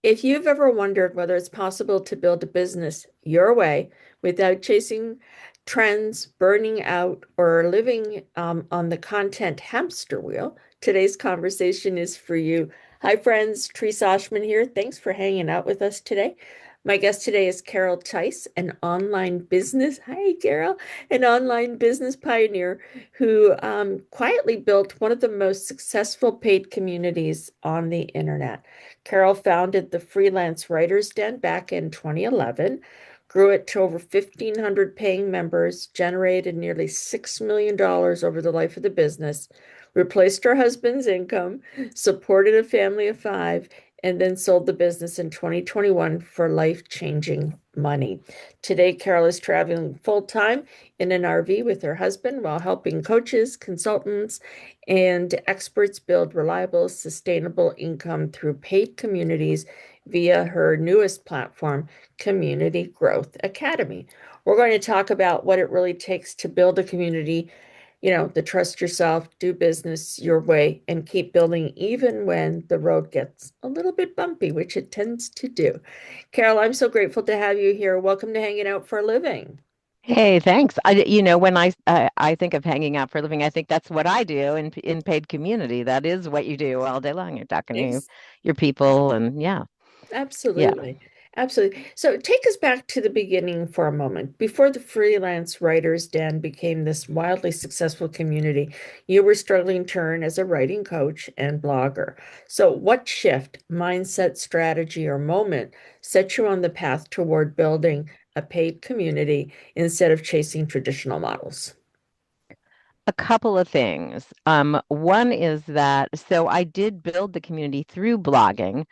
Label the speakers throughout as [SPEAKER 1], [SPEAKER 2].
[SPEAKER 1] If you've ever wondered whether it's possible to build a business your way without chasing trends, burning out, or living on the content hamster wheel, today's conversation is for you. Hi, friends. Teresa Oshman here. Thanks for hanging out with us today. My guest today is Carol Tice, an online business. Hi, Carol, an online business pioneer who quietly built one of the most successful paid communities on the internet. Carol founded the Freelance Writers Den back in 2011, grew it to over 1,500 paying members, generated nearly $6 million over the life of the business, replaced her husband's income, supported a family of five, and then sold the business in 2021 for life-changing money. Today, Carol is traveling full-time in an RV with her husband while helping coaches, consultants, and experts build reliable, sustainable income through paid communities via her newest platform, Community Growth Academy. We're going to talk about what it really takes to build a community, the trust yourself, do business your way, and keep building even when the road gets a little bit bumpy, which it tends to do. Carol, I'm so grateful to have you here. Welcome to Hanging Out for a Living.
[SPEAKER 2] Hey, thanks. When I think of hanging out for a living, I think that's what I do in paid community. That is what you do all day long. You're talking to
[SPEAKER 1] Ex-
[SPEAKER 2] your people, and yeah, yeah.
[SPEAKER 1] Absolutely. Absolutely. So take us back to the beginning for a moment. Before the Freelance Writers Den became this wildly successful community, you were struggling to earn as a writing coach and blogger. So what shift, mindset, strategy, or moment set you on the path toward building a paid community instead of chasing traditional models?
[SPEAKER 2] A couple of things. One is that so I did build the community through blogging.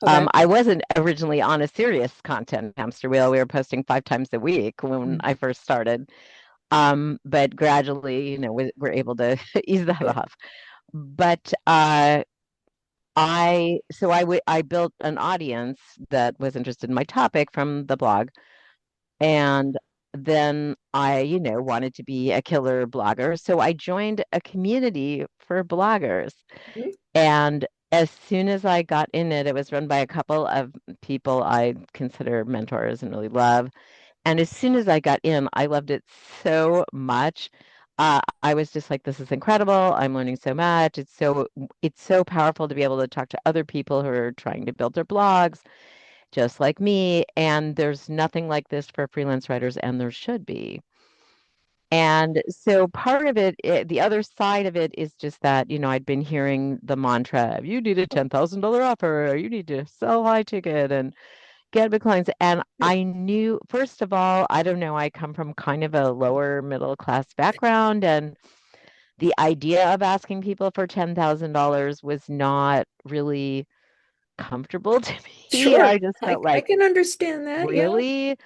[SPEAKER 1] Okay.
[SPEAKER 2] I wasn't originally on a serious content hamster wheel. We were posting 5 times a week when I first started. But gradually, we're able to ease that
[SPEAKER 1] Okay.
[SPEAKER 2] off. But I built an audience that was interested in my topic from the blog, and then I wanted to be a killer blogger, so I joined a community for bloggers.
[SPEAKER 1] Mhm.
[SPEAKER 2] And as soon as I got in it, it was run by a couple of people I consider mentors and really love. And as soon as I got in, I loved it so much. I was just like, this is incredible. I'm learning so much. It's so powerful to be able to talk to other people who are trying to build their blogs, just like me. And there's nothing like this for freelance writers, and there should be. And so part of the other side of it is just that, I'd been hearing the mantra, you need a $10,000 offer, or you need to sell high ticket and get big clients. And I knew, first of all, I don't know, I come from kind of a lower middle class background, and the idea of asking people for $10,000 was not really comfortable to me.
[SPEAKER 1] Sure.
[SPEAKER 2] I just felt
[SPEAKER 1] I
[SPEAKER 2] like,
[SPEAKER 1] can understand that. Yeah.
[SPEAKER 2] really?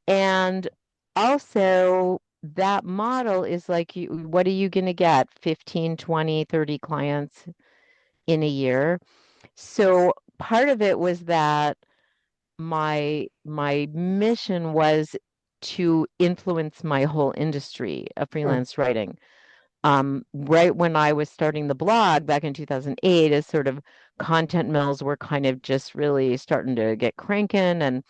[SPEAKER 2] And also that model is like, what are you going to get? 15, 20, 30 clients in a year? So part of it was that my mission was to influence my whole industry of
[SPEAKER 1] Sure.
[SPEAKER 2] freelance writing. Right when I was starting the blog back in 2008, as sort of content mills were kind of just really starting to get cranking, and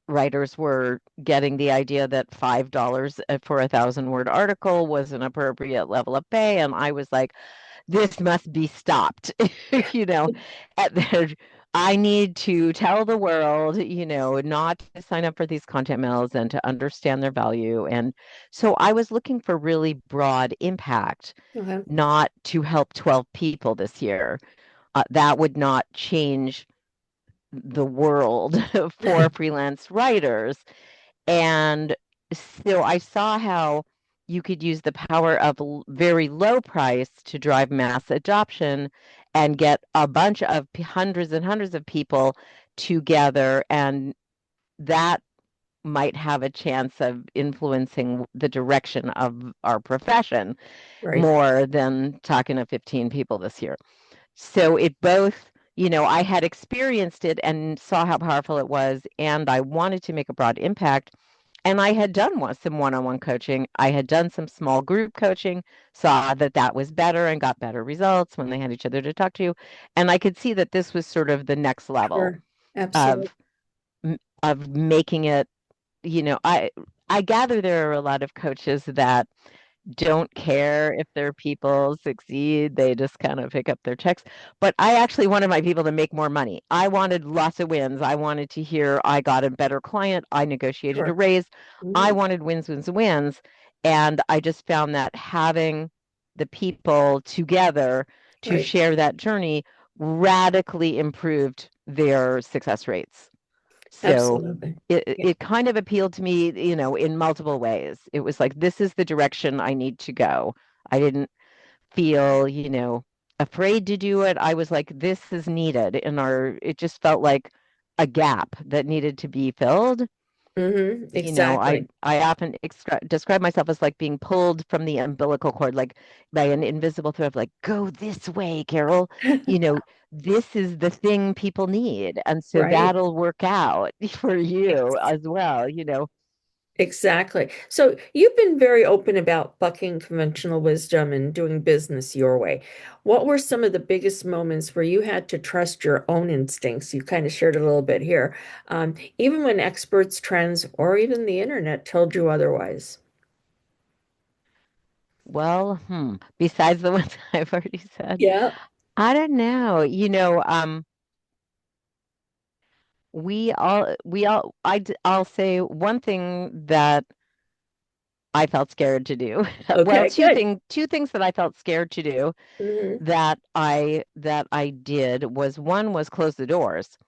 [SPEAKER 2] writers were getting the idea that $5 for 1,000 word article was an appropriate level of pay. And I was like, this must be stopped. you know, at the, I need to tell the world, not to sign up for these content mills and to understand their value. And so I was looking for really broad impact,
[SPEAKER 1] Okay.
[SPEAKER 2] not to help 12 people this year. That would not change the world for freelance writers. And so I saw how you could use the power of very low price to drive mass adoption and get a bunch of hundreds and hundreds of people together. And that might have a chance of influencing the direction of our profession
[SPEAKER 1] Right.
[SPEAKER 2] more than talking to 15 people this year. So it both, I had experienced it and saw how powerful it was, and I wanted to make a broad impact. And I had done some one-on-one coaching. I had done some small group coaching, saw that that was better and got better results when they had each other to talk to. And I could see that this was sort of the next level
[SPEAKER 1] Sure. Absolutely.
[SPEAKER 2] of of making it, I gather there are a lot of coaches that don't care if their people succeed. They just kind of pick up their checks. But I actually wanted my people to make more money. I wanted lots of wins. I wanted to hear I got a better client. I negotiated a
[SPEAKER 1] Sure.
[SPEAKER 2] raise. I
[SPEAKER 1] Hmm.
[SPEAKER 2] wanted wins, wins, wins. And I just found that having the people together to
[SPEAKER 1] Right.
[SPEAKER 2] share that journey radically improved their success rates. So
[SPEAKER 1] Absolutely.
[SPEAKER 2] it
[SPEAKER 1] Yeah.
[SPEAKER 2] it kind of appealed to me, in multiple ways. It was like, this is the direction I need to go. I didn't feel, afraid to do it. I was like, this is needed it just felt like a gap that needed to be filled. I
[SPEAKER 1] Exactly.
[SPEAKER 2] I often describe myself as like being pulled from the umbilical cord, like by an invisible thread, like, go this way, Carol. You know, this is the thing people need. And so
[SPEAKER 1] Right.
[SPEAKER 2] that'll work out for you as well.
[SPEAKER 1] Exactly. So you've been very open about bucking conventional wisdom and doing business your way. What were some of the biggest moments where you had to trust your own instincts? You kind of shared a little bit here, even when experts, trends, or even the internet told you otherwise.
[SPEAKER 2] Well, besides the ones I've already said,
[SPEAKER 1] Yeah.
[SPEAKER 2] I don't know. I'll say one thing that I felt scared to do. Well,
[SPEAKER 1] Okay, good.
[SPEAKER 2] two things that I felt scared to do
[SPEAKER 1] Hmm.
[SPEAKER 2] that I did was, one was close the doors.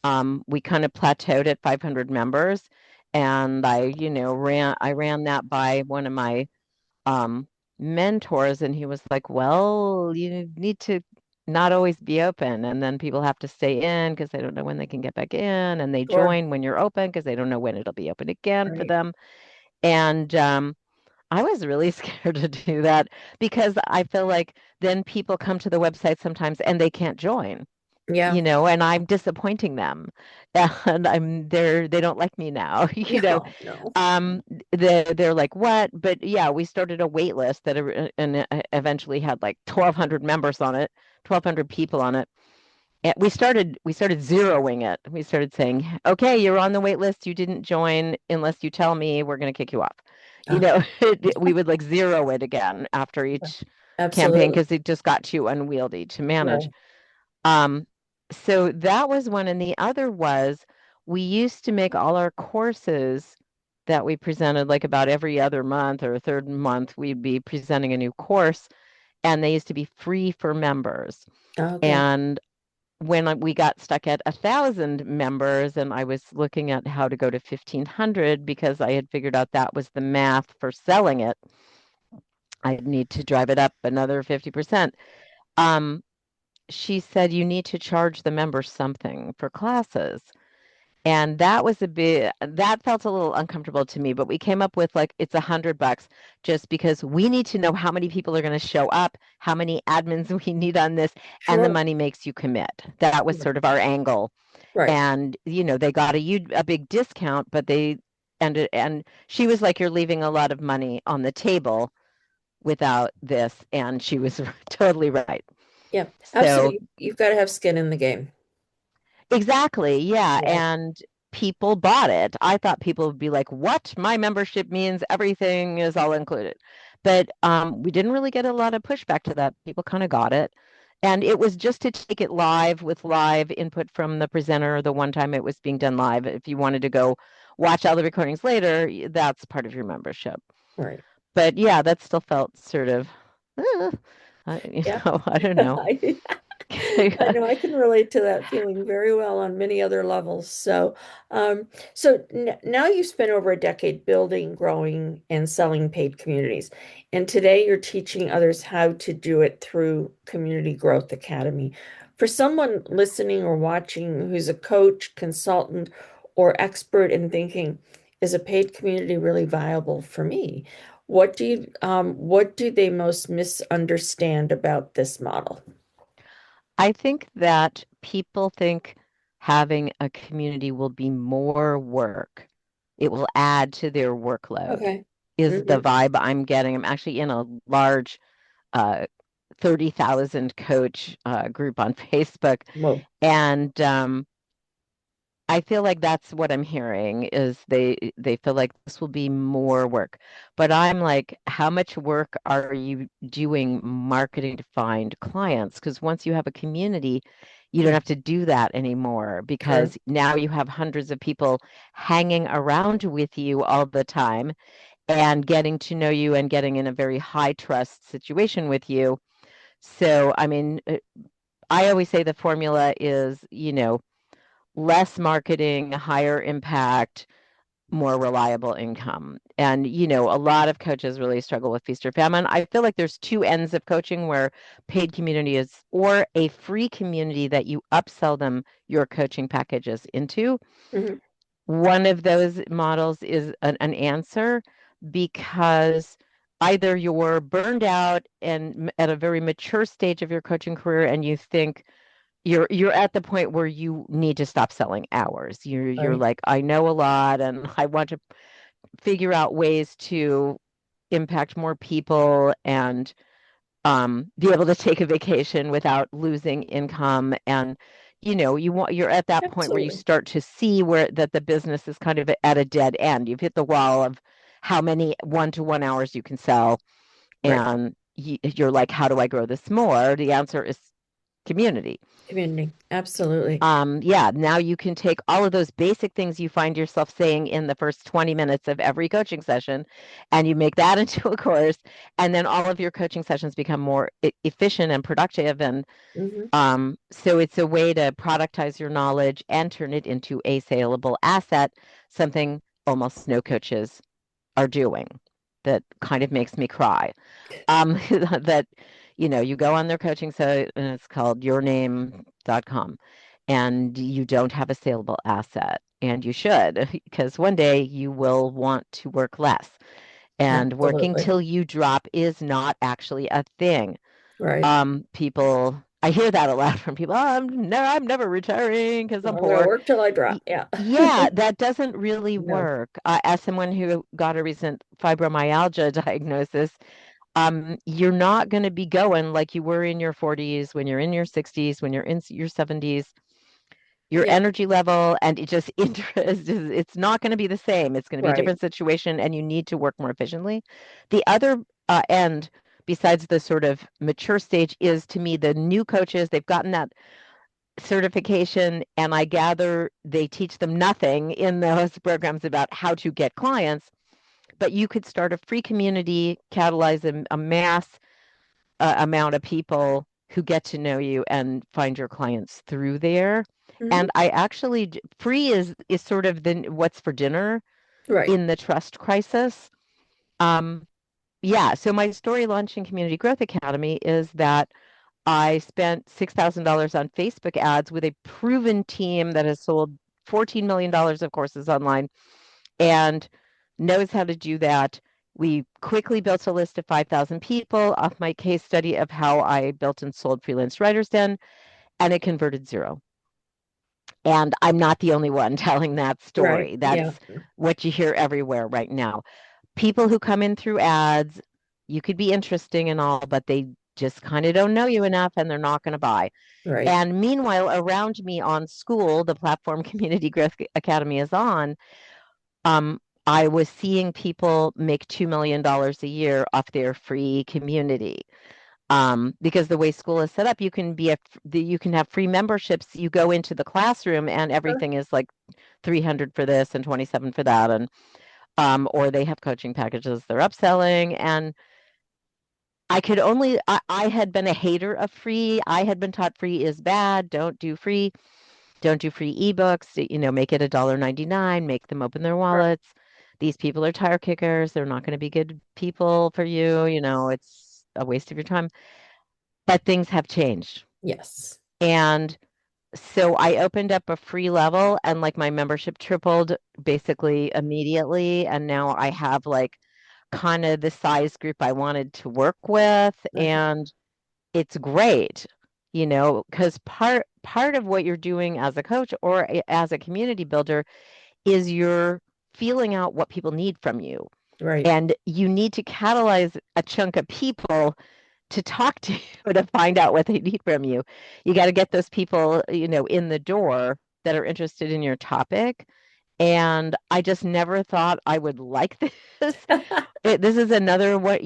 [SPEAKER 2] We kind of plateaued at 500 members, and I ran that by one of my um mentors, and he was like, "Well, you need to not always be open, and then people have to stay in because they don't know when they can get back in, and they
[SPEAKER 1] Sure.
[SPEAKER 2] join when you're open because they don't know when it'll be open again for
[SPEAKER 1] Right.
[SPEAKER 2] them." And I was really scared to do that because I feel like then people come to the website sometimes and they can't join,
[SPEAKER 1] Yeah.
[SPEAKER 2] and I'm disappointing them. And they don't like me now,
[SPEAKER 1] No, no.
[SPEAKER 2] they're like, what? But yeah, we started a wait list eventually had like 1,200 members on it, 1,200 people on it. And we started zeroing it. We started saying, okay, you're on the wait list. You didn't join unless you tell me, we're going to kick you off.
[SPEAKER 1] Uh,
[SPEAKER 2] We would like zero it again after each campaign
[SPEAKER 1] absolutely.
[SPEAKER 2] because it just got too unwieldy to manage.
[SPEAKER 1] Right.
[SPEAKER 2] Um, so that was one. And the other was, we used to make all our courses that we presented like about every other month or third month, we'd be presenting a new course, and they used to be free for members.
[SPEAKER 1] Okay.
[SPEAKER 2] And when we got stuck at 1,000 members, and I was looking at how to go to 1,500 because I had figured out that was the math for selling it, I'd need to drive it up another 50%. Um, she said, you need to charge the members something for classes. And that felt a little uncomfortable to me, but we came up with like, it's $100 just because we need to know how many people are going to show up, how many admins we need on this, and the
[SPEAKER 1] Sure.
[SPEAKER 2] money makes you commit. That was
[SPEAKER 1] Sure.
[SPEAKER 2] sort of our angle.
[SPEAKER 1] Right.
[SPEAKER 2] And, they got a big discount, but and she was like, you're leaving a lot of money on the table without this. And she was totally right.
[SPEAKER 1] Yeah.
[SPEAKER 2] So
[SPEAKER 1] Absolutely. You've got to have skin in the game.
[SPEAKER 2] exactly. Yeah.
[SPEAKER 1] Right.
[SPEAKER 2] And people bought it. I thought people would be like, what? My membership means everything is all included. But we didn't really get a lot of pushback to that. People kind of got it. And it was just to take it live with live input from the presenter the one time it was being done live. If you wanted to go watch all the recordings later, that's part of your membership.
[SPEAKER 1] Right.
[SPEAKER 2] But yeah, that still felt sort of, uh,
[SPEAKER 1] Yeah.
[SPEAKER 2] I don't know.
[SPEAKER 1] I, I know I can relate to that feeling very well on many other levels. So n now you've spent over a decade building, growing, and selling paid communities. And today you're teaching others how to do it through Community Growth Academy. For someone listening or watching who's a coach, consultant, or expert in thinking, is a paid community really viable for me? What do they most misunderstand about this model?
[SPEAKER 2] I think that people think having a community will be more work it will add to their workload,
[SPEAKER 1] Okay.
[SPEAKER 2] is the
[SPEAKER 1] Hmm.
[SPEAKER 2] vibe I'm getting. I'm actually in a large uh, 30,000 coach group on Facebook.
[SPEAKER 1] Well,
[SPEAKER 2] And I feel like that's what I'm hearing is they feel like this will be more work. But I'm like, how much work are you doing marketing to find clients? Because once you have a community, you don't
[SPEAKER 1] yeah,
[SPEAKER 2] have to do that anymore
[SPEAKER 1] true.
[SPEAKER 2] because now you have hundreds of people hanging around with you all the time and getting to know you and getting in a very high trust situation with you. So, I mean, I always say the formula is, less marketing, higher impact, more reliable income. And, a lot of coaches really struggle with feast or famine. I feel like there's two ends of coaching where paid community is, or a free community that you upsell them your coaching packages into.
[SPEAKER 1] Hmm.
[SPEAKER 2] One of those models is an answer because either you're burned out and at a very mature stage of your coaching career and you think, you're at the point where you need to stop selling hours. You're
[SPEAKER 1] Right.
[SPEAKER 2] like, I know a lot and I want to figure out ways to impact more people and be able to take a vacation without losing income. And you're at that point where you
[SPEAKER 1] Absolutely.
[SPEAKER 2] start to see where that the business is kind of at a dead end. You've hit the wall of how many one-to-one hours you can sell,
[SPEAKER 1] Right.
[SPEAKER 2] and you're like, how do I grow this more? The answer is community.
[SPEAKER 1] Community. Absolutely.
[SPEAKER 2] Yeah, now you can take all of those basic things you find yourself saying in the first 20 minutes of every coaching session, and you make that into a course, and then all of your coaching sessions become more efficient and productive. And
[SPEAKER 1] Hmm.
[SPEAKER 2] so it's a way to productize your knowledge and turn it into a saleable asset, something almost no coaches are doing. That kind of makes me cry. That you go on their coaching site and it's called yourname.com and you don't have a saleable asset and you should because one day you will want to work less and working
[SPEAKER 1] Absolutely.
[SPEAKER 2] till you drop is not actually a thing.
[SPEAKER 1] Right.
[SPEAKER 2] People, I hear that a lot from people. Oh, I'm never retiring because
[SPEAKER 1] I'm
[SPEAKER 2] I'm
[SPEAKER 1] gonna
[SPEAKER 2] poor.
[SPEAKER 1] work till I
[SPEAKER 2] Y-
[SPEAKER 1] drop. Yeah.
[SPEAKER 2] Yeah, that doesn't really
[SPEAKER 1] No.
[SPEAKER 2] work. As someone who got a recent fibromyalgia diagnosis, you're not going to be going like you were in your 40s, when you're in your 60s, when you're in your 70s. Your
[SPEAKER 1] Yeah.
[SPEAKER 2] energy level and it just interest is it's not going to be the same. It's going to be a
[SPEAKER 1] Right.
[SPEAKER 2] different situation and you need to work more efficiently. The other end, besides the sort of mature stage, is to me the new coaches. They've gotten that certification, and I gather they teach them nothing in those programs about how to get clients. But you could start a free community, catalyze a mass amount of people who get to know you and find your clients through there.
[SPEAKER 1] Hmm.
[SPEAKER 2] And I actually free is sort of the what's for dinner
[SPEAKER 1] Right.
[SPEAKER 2] in the trust crisis. Um, yeah, so my story launching Community Growth Academy is that I spent $6,000 on Facebook ads with a proven team that has sold $14 million of courses online and knows how to do that. We quickly built a list of 5,000 people off my case study of how I built and sold Freelance Writers Den, and it converted zero. And I'm not the only one telling that
[SPEAKER 1] Right.
[SPEAKER 2] story.
[SPEAKER 1] Yeah.
[SPEAKER 2] That's what you hear everywhere right now. People who come in through ads, you could be interesting and all, but they just kind of don't know you enough and they're not going to buy.
[SPEAKER 1] Right.
[SPEAKER 2] And meanwhile, around me on Skool, the platform Community Growth Academy is on, I was seeing people make $2 million a year off their free community. Because the way Skool is set up, you can have free memberships. You go into the classroom and
[SPEAKER 1] Uh,
[SPEAKER 2] everything is like 300 for this and 27 for that, and or they have coaching packages they're upselling. And I had been a hater of free. I had been taught free is bad. Don't do free ebooks, make it $1.99, make them open their
[SPEAKER 1] right.
[SPEAKER 2] wallets. These people are tire kickers. They're not going to be good people for you. It's a waste of your time. But things have changed.
[SPEAKER 1] Yes.
[SPEAKER 2] And so I opened up a free level and like my membership tripled basically immediately. And now I have like kind of the size group I wanted to work with.
[SPEAKER 1] Okay.
[SPEAKER 2] And it's great, because part of what you're doing as a coach or as a community builder is you're feeling out what people need from you.
[SPEAKER 1] Right.
[SPEAKER 2] And you need to catalyze a chunk of people to talk to you to find out what they need from you. You got to get those people, in the door that are interested in your topic. And I just never thought I would like this. This is another what,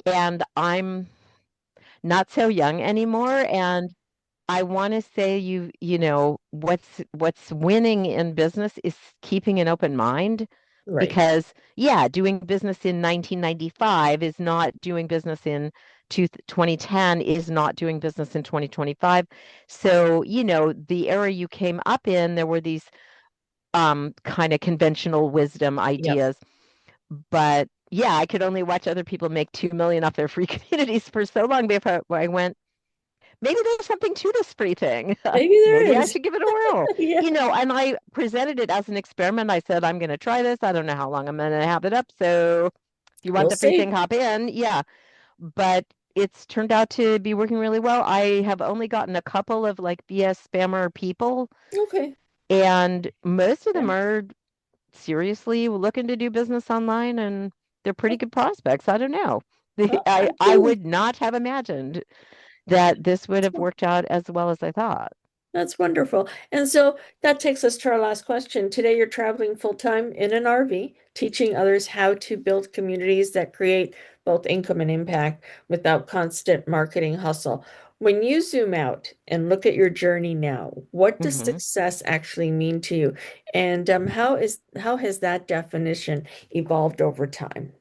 [SPEAKER 2] and I'm not so young anymore. And I want to say what's winning in business is keeping an open mind
[SPEAKER 1] Right.
[SPEAKER 2] because yeah, doing business in 1995 is not doing business in 2010 is not doing business in 2025. So, the era you came up in, there were these kind of conventional wisdom
[SPEAKER 1] Yep.
[SPEAKER 2] ideas, but yeah, I could only watch other people make 2 million off their free communities for so long before I went, maybe there's something to this free thing.
[SPEAKER 1] Maybe there
[SPEAKER 2] Maybe I
[SPEAKER 1] is.
[SPEAKER 2] should give it a whirl.
[SPEAKER 1] Yeah.
[SPEAKER 2] And I presented it as an experiment. I said, I'm going to try this. I don't know how long I'm going to have it up. So if you want
[SPEAKER 1] We'll
[SPEAKER 2] the free thing,
[SPEAKER 1] see.
[SPEAKER 2] hop in. Yeah. But it's turned out to be working really well. I have only gotten a couple of like BS spammer people,
[SPEAKER 1] Okay.
[SPEAKER 2] and most of them
[SPEAKER 1] Yeah.
[SPEAKER 2] are seriously looking to do business online and they're pretty good prospects. I don't know. I
[SPEAKER 1] Absolutely.
[SPEAKER 2] would not have imagined that this would have worked out as well as I thought.
[SPEAKER 1] That's wonderful. And so that takes us to our last question. Today, you're traveling full time in an RV, teaching others how to build communities that create both income and impact without constant marketing hustle. When you zoom out and look at your journey now, what does
[SPEAKER 2] Hmm.
[SPEAKER 1] success actually mean to you? And how has that definition evolved over time?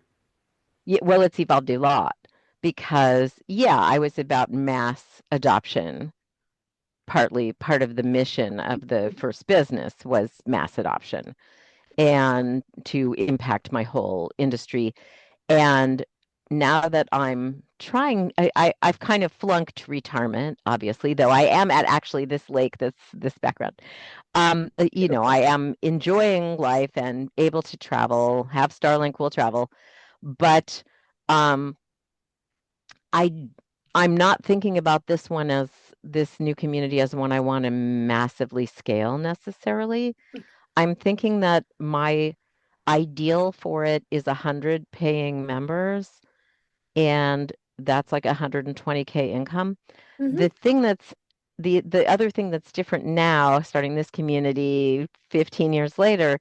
[SPEAKER 2] Yeah, well, it's evolved a lot because, yeah, I was about mass adoption. Partly part of the mission of the first business was mass adoption and to impact my whole industry. And now that I'm trying, I've kind of flunked retirement, obviously, though I am at actually this lake, this background. I am enjoying life and able to travel, have Starlink will travel, but um, I I'm not thinking about this new community as one I want to massively scale necessarily. I'm thinking that my ideal for it is 100 paying members, and that's like 120K income.
[SPEAKER 1] Hmm.
[SPEAKER 2] The thing that's the other thing that's different now, starting this community 15 years later,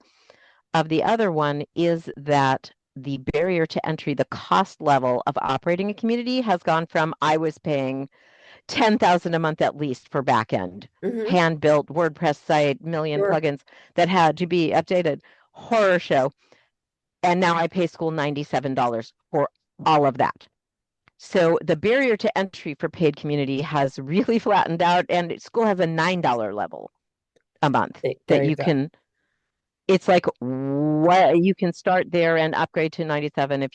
[SPEAKER 2] of the other one is that the barrier to entry, the cost level of operating a community has gone from I was paying 10,000 a month at least for back end,
[SPEAKER 1] Hmm.
[SPEAKER 2] hand built WordPress site, million
[SPEAKER 1] Sure.
[SPEAKER 2] plugins that had to be updated, horror show. And now I pay Skool $97 for all of that. So the barrier to entry for paid community has really flattened out, and Skool has a $9 level a month that
[SPEAKER 1] There you
[SPEAKER 2] you
[SPEAKER 1] go.
[SPEAKER 2] can. It's like what you can start there and upgrade to 97 if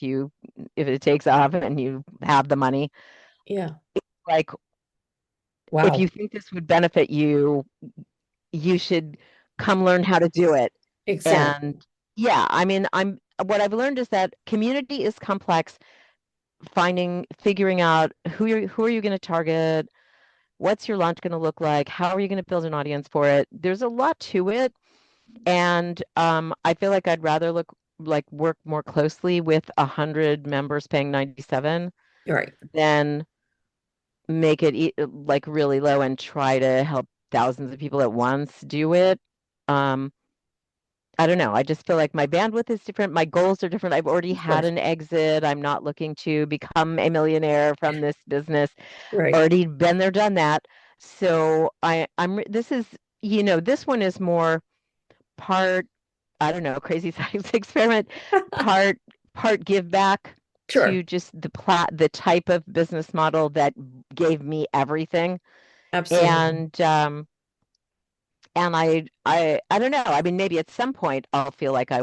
[SPEAKER 2] it takes off and you have the money.
[SPEAKER 1] Yeah.
[SPEAKER 2] Like if
[SPEAKER 1] Wow.
[SPEAKER 2] you think this would benefit you, you should come learn how to do it.
[SPEAKER 1] Exactly.
[SPEAKER 2] And yeah, I mean, what I've learned is that community is complex. Figuring out who are you going to target, what's your launch going to look like, how are you going to build an audience for it. There's a lot to it, and I feel like I'd rather work more closely with 100 members paying 97
[SPEAKER 1] You're right.
[SPEAKER 2] than make it like really low and try to help thousands of people at once do it. Um, I don't know. I just feel like my bandwidth is different. My goals are different. I've already
[SPEAKER 1] Of
[SPEAKER 2] had
[SPEAKER 1] course.
[SPEAKER 2] an exit. I'm not looking to become a millionaire from this business.
[SPEAKER 1] Right.
[SPEAKER 2] Already been there, done that. So this is, this one is more part, I don't know, crazy science experiment, part part give back
[SPEAKER 1] Sure.
[SPEAKER 2] to just the type of business model that gave me everything.
[SPEAKER 1] Absolutely.
[SPEAKER 2] And I don't know. I mean, maybe at some point I'll feel like I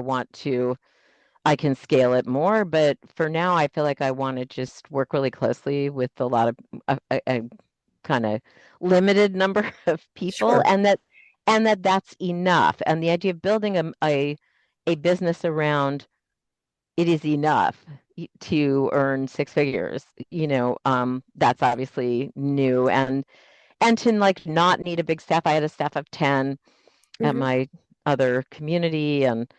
[SPEAKER 2] can scale it more, but for now I feel like I want to just work really closely with a lot of a kind of limited number of people,
[SPEAKER 1] Sure.
[SPEAKER 2] that's enough. And the idea of building a business around it is enough to earn six figures, that's obviously new, and to like not need a big staff. I had a staff of 10 at
[SPEAKER 1] Hmm.
[SPEAKER 2] my other community and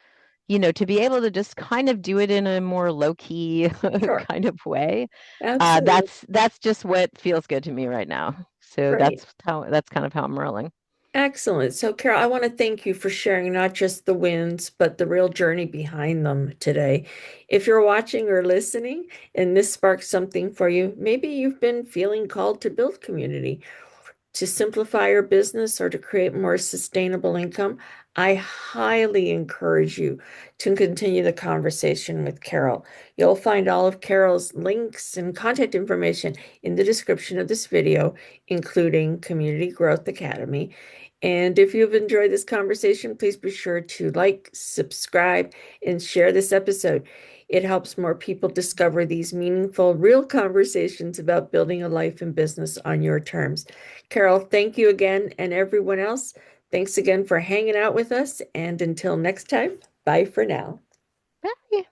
[SPEAKER 2] to be able to just kind of do it in a more low-key
[SPEAKER 1] Sure.
[SPEAKER 2] kind of way.
[SPEAKER 1] Absolutely.
[SPEAKER 2] That's just what feels good to me right now. So
[SPEAKER 1] Great.
[SPEAKER 2] that's kind of how I'm rolling.
[SPEAKER 1] Excellent. So, Carol, I want to thank you for sharing not just the wins, but the real journey behind them today. If you're watching or listening and this sparks something for you, maybe you've been feeling called to build community, to simplify your business, or to create more sustainable income, I highly encourage you to continue the conversation with Carol. You'll find all of Carol's links and contact information in the description of this video, including Community Growth Academy. And if you've enjoyed this conversation, please be sure to like, subscribe, and share this episode. It helps more people discover these meaningful, real conversations about building a life and business on your terms. Carol, thank you again. And everyone else, thanks again for hanging out with us. And until next time, bye for now.
[SPEAKER 2] Bye.